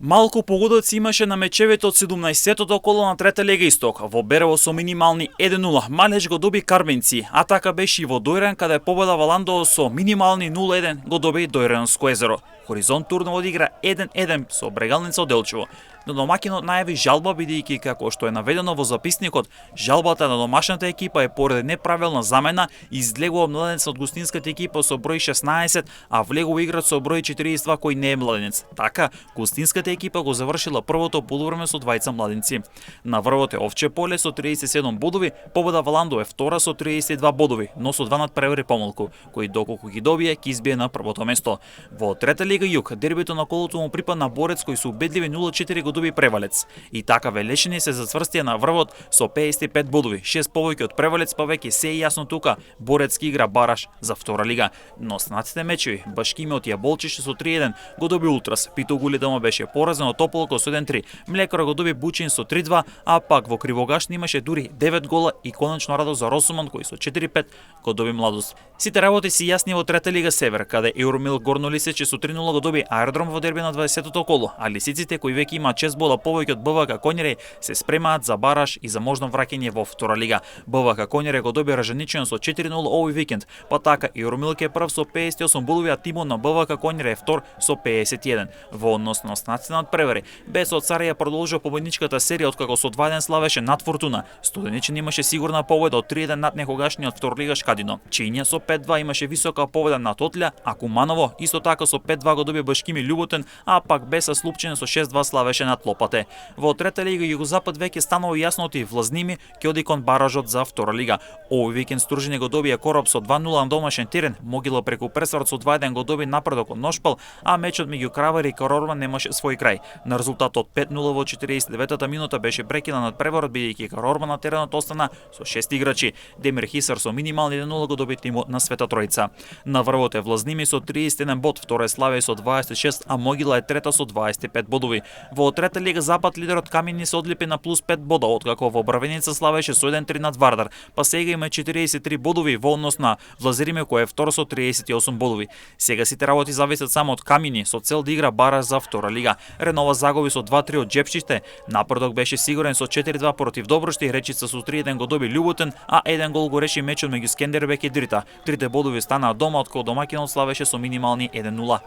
Малку погодоци имаше на мечевите од 17-тото коло на трета лига Исток. Во Берево со минимални 1-0 Малеч го доби Карбенци, а така беше и во Дојран каде победа Валандово со минимални 0-1 го доби Дојранско езеро. Хоризонт турно одигра 1-1 со Брегалница од Делчево. Но домакинот најави жалба бидејќи како што е наведено во записникот, жалбата на домашната екипа е поради неправилна замена и излегува младенец од гостинската екипа со број 16, а влегува играч со број 42 кој не е младенец. Така, гостинската екипа го завршила првото полувреме со двајца младенци. На врвот е Овче поле со 37 бодови, победа Валандово е втора со 32 бодови, но со два надпревари помалку, кој доколку ги добие ќе избие на првото место. Во трета лига Југ, дербито на колото му припадна Борец кој со убедливи 0-4 го доби Превалец. И така Велешини се зацврстија на врвот со 55 бодови, 6 повеќе од Превалец, па веќе се е јасно тука Борец ки игра бараш за втора лига. Но останатите мечеви, Башкимиот Јаболчище со 3-1 го доби Ултрас, Питогули дома беше поразен од Тополко со 1-3, Млекар го доби Бучин со 3-2, а пак во Кривогашни имаше дури 9 гола и конечно радост за Росуман кој со 4-5 го доби Младост. Сите работи си јасни во трета лига Север, каде Евромил Горно Лисиче со 3-0 го доби Аеродром во дерби на 20-тото коло, а лисиците кои веќе имаат 6 бола повеќе од БВК Конјаре се спремаат за бараш и за можно враќање во втора лига. БВК Конјаре го доби Ражаничен со 4-0 овој викенд, па така Евромил ке прв со 58 бодови, а тимот на БВК Конјаре е втор со 51. Во однос на останатите надпревари, без од Царија продолжува победничката серија откако со 2-1 славеше над Фортуна. Студеничен имаше сигурна победа од 3-1 над некогашниот вторлигаш Кадино. Чиња со 5-2 имаше висока победа над Отлја, а Куманово исто така со 5-2 го доби Башкими Љуботен, а пак Беса Слупчен со 6-2 славеше над Лопате. Во трета лига Југозапад веќе станало јасно и Влазними ќе оди кон баражот за втора лига. Овој викенд Стружине го добија Кораб со 2-0 на домашен терен, Могила преку Пресврт со 2-1 го доби напредок од Ношпал, а мечот меѓу Кравари и Карорман немаше свој крај. На резултатот 5-0 во 49-та минута беше прекинат надпреварот бидејќи Карорман на теренот остана со 6 играчи. Демир Хисар со минимални 1-0 го доби тимот на Света Тројца. На врвот е Влазними со 31 бод, втора е Славија со 26, а Могила е трета со 25 бодови. Во трета лига Запад лидерот Камени се одлипи на плюс 5 бода, откако во Бравеница славеше со 1-3 над Вардар, па сега има 43 бодови во однос на Влазериме кој е втор со 38 бодови. Сега сите работи зависат само од Камени со цел да игра бараш за втора лига. Ренова загуби со 2-3 од Джепчиште, напредок беше сигурен со 4-2 против Добруште, Речица со 3-1 го доби Љуботен, а еден гол го реши мечот меѓу Скендербек и Дрита. Трите бодови станаа дома, откако домакинот славеше со минимални 1-0.